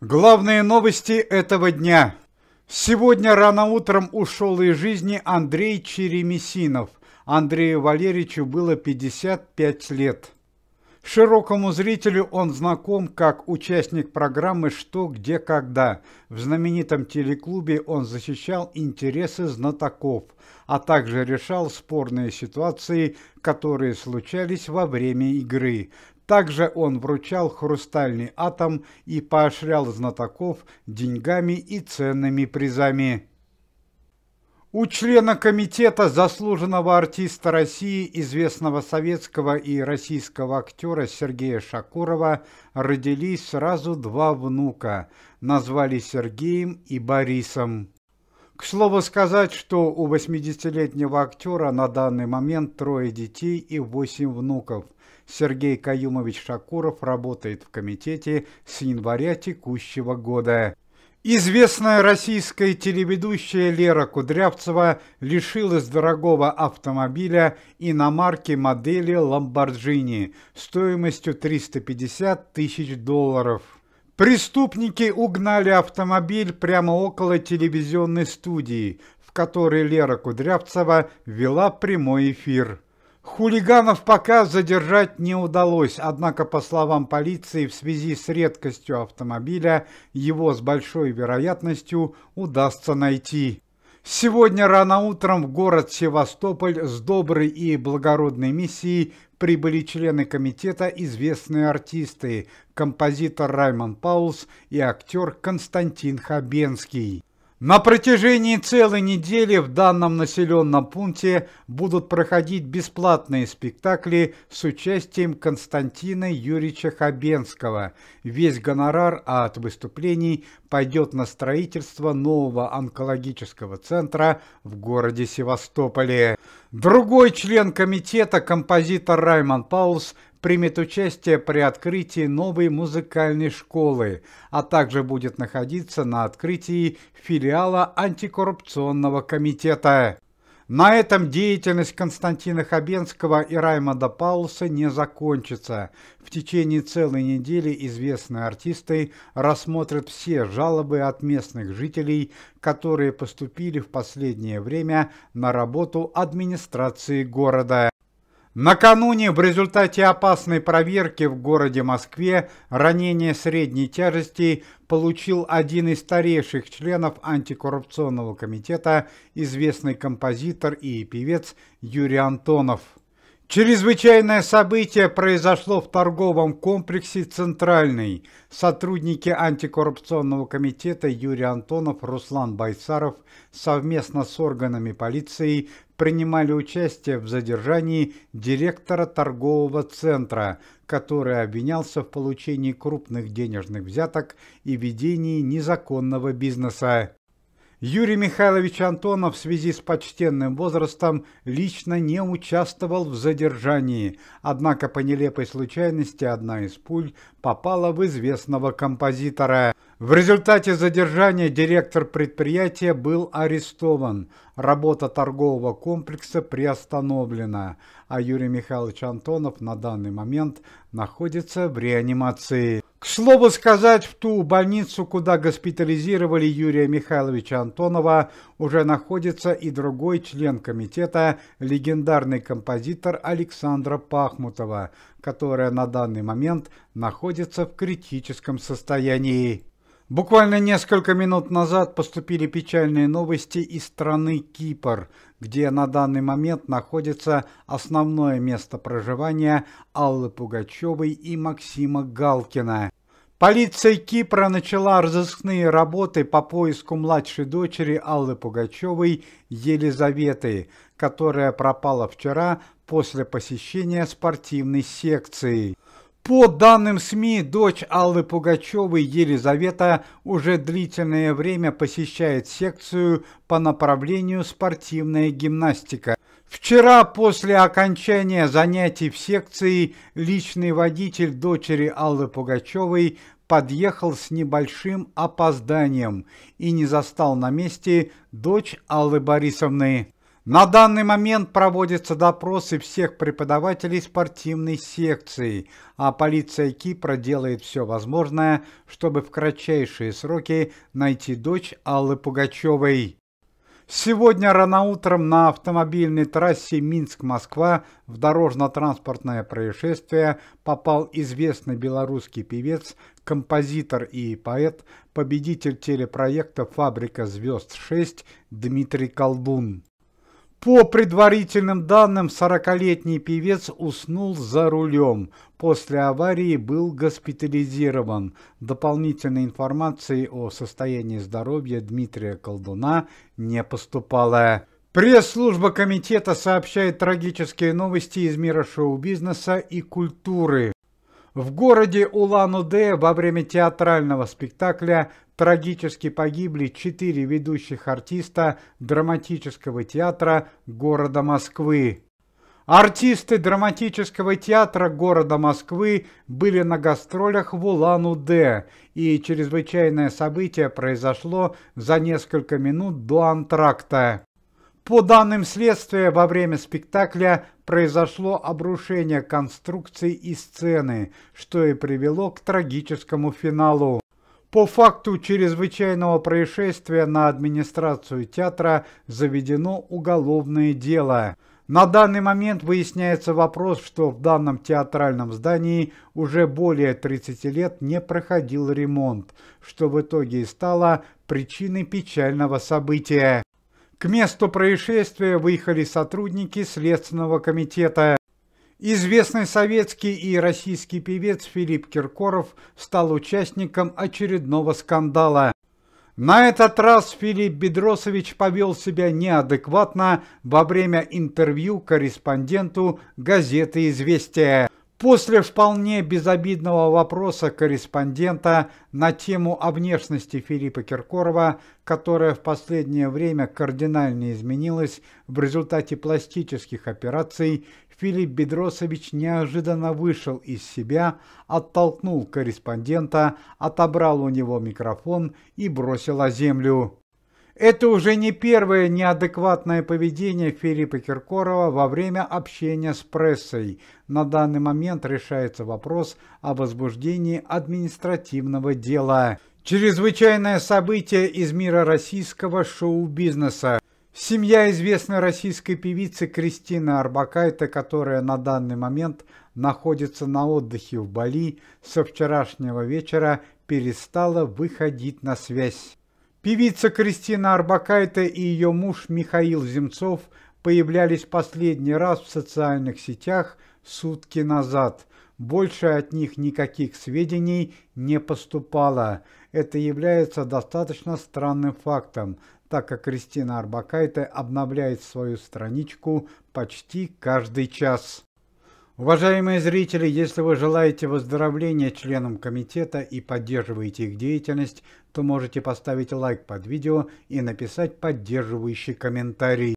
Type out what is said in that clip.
Главные новости этого дня. Сегодня рано утром ушел из жизни Андрей Черемисинов. Андрею Валерьевичу было 55 лет. Широкому зрителю он знаком как участник программы «Что, где, когда». В знаменитом телеклубе он защищал интересы знатоков, а также решал спорные ситуации, которые случались во время игры. Также он вручал хрустальный атом и поощрял знатоков деньгами и ценными призами. У члена комитета заслуженного артиста России, известного советского и российского актера Сергея Шакурова родились сразу два внука, назвали Сергеем и Борисом. К слову сказать, что у 80-летнего актера на данный момент 3 детей и 8 внуков. Сергей Каюмович Шакуров работает в комитете с января текущего года. Известная российская телеведущая Лера Кудрявцева лишилась дорогого автомобиля иномарки модели Lamborghini стоимостью $350 тысяч. Преступники угнали автомобиль прямо около телевизионной студии, в которой Лера Кудрявцева вела прямой эфир. Хулиганов пока задержать не удалось, однако, по словам полиции, в связи с редкостью автомобиля, его с большой вероятностью удастся найти. Сегодня рано утром в город Севастополь с доброй и благородной миссией прибыли члены комитета известные артисты, композитор Раймонд Паулс и актер Константин Хабенский. На протяжении целой недели в данном населенном пункте будут проходить бесплатные спектакли с участием Константина Юрьевича Хабенского. Весь гонорар от выступлений пойдет на строительство нового онкологического центра в городе Севастополе. Другой член комитета, композитор Раймонд Паулс, примет участие при открытии новой музыкальной школы, а также будет находиться на открытии филиала антикоррупционного комитета. На этом деятельность Константина Хабенского и Раймонда Паулса не закончится. В течение целой недели известные артисты рассмотрят все жалобы от местных жителей, которые поступили в последнее время на работу администрации города. Накануне в результате опасной проверки в городе Москве ранение средней тяжести получил один из старейших членов антикоррупционного комитета, известный композитор и певец Юрий Антонов. Чрезвычайное событие произошло в торговом комплексе «Центральный». Сотрудники антикоррупционного комитета Юрий Антонов, Руслан Байсаров совместно с органами полиции принимали участие в задержании директора торгового центра, который обвинялся в получении крупных денежных взяток и ведении незаконного бизнеса. Юрий Михайлович Антонов в связи с почтенным возрастом лично не участвовал в задержании, однако по нелепой случайности одна из пуль попала в известного композитора. В результате задержания директор предприятия был арестован, работа торгового комплекса приостановлена, а Юрий Михайлович Антонов на данный момент находится в реанимации. К слову сказать, в ту больницу, куда госпитализировали Юрия Михайловича Антонова, уже находится и другой член комитета, легендарный композитор Александра Пахмутова, которая на данный момент находится в критическом состоянии. Буквально несколько минут назад поступили печальные новости из страны Кипр, где на данный момент находится основное место проживания Аллы Пугачевой и Максима Галкина. Полиция Кипра начала разыскные работы по поиску младшей дочери Аллы Пугачевой Елизаветы, которая пропала вчера после посещения спортивной секции. По данным СМИ, дочь Аллы Пугачевой Елизавета уже длительное время посещает секцию по направлению спортивная гимнастика. Вчера после окончания занятий в секции личный водитель дочери Аллы Пугачевой подъехал с небольшим опозданием и не застал на месте дочь Аллы Борисовны. На данный момент проводятся допросы всех преподавателей спортивной секции, а полиция Кипра делает все возможное, чтобы в кратчайшие сроки найти дочь Аллы Пугачевой. Сегодня рано утром на автомобильной трассе Минск-Москва в дорожно-транспортное происшествие попал известный белорусский певец, композитор и поэт, победитель телепроекта «Фабрика звезд-6» Дмитрий Колдун. По предварительным данным, 40-летний певец уснул за рулем. После аварии был госпитализирован. Дополнительной информации о состоянии здоровья Дмитрия Колдуна не поступало. Пресс-служба комитета сообщает трагические новости из мира шоу-бизнеса и культуры. В городе Улан-Удэ во время театрального спектакля трагически погибли 4 ведущих артиста драматического театра города Москвы. Артисты драматического театра города Москвы были на гастролях в Улан-Удэ, и чрезвычайное событие произошло за несколько минут до антракта. По данным следствия, во время спектакля произошло обрушение конструкций и сцены, что и привело к трагическому финалу. По факту чрезвычайного происшествия на администрацию театра заведено уголовное дело. На данный момент выясняется вопрос, что в данном театральном здании уже более 30 лет не проходил ремонт, что в итоге и стало причиной печального события. К месту происшествия выехали сотрудники Следственного комитета. Известный советский и российский певец Филипп Киркоров стал участником очередного скандала. На этот раз Филипп Бедросович повел себя неадекватно во время интервью корреспонденту газеты «Известия». После вполне безобидного вопроса корреспондента на тему о внешности Филиппа Киркорова, которая в последнее время кардинально изменилась в результате пластических операций, Филипп Бедросович неожиданно вышел из себя, оттолкнул корреспондента, отобрал у него микрофон и бросил о землю. Это уже не первое неадекватное поведение Филиппа Киркорова во время общения с прессой. На данный момент решается вопрос о возбуждении административного дела. Чрезвычайное событие из мира российского шоу-бизнеса. Семья известной российской певицы Кристины Орбакайте, которая на данный момент находится на отдыхе в Бали, со вчерашнего вечера перестала выходить на связь. Певица Кристина Орбакайте и ее муж Михаил Земцов появлялись последний раз в социальных сетях сутки назад. Больше от них никаких сведений не поступало. Это является достаточно странным фактом, так как Кристина Орбакайте обновляет свою страничку почти каждый час. Уважаемые зрители, если вы желаете выздоровления членам комитета и поддерживаете их деятельность, то можете поставить лайк под видео и написать поддерживающий комментарий.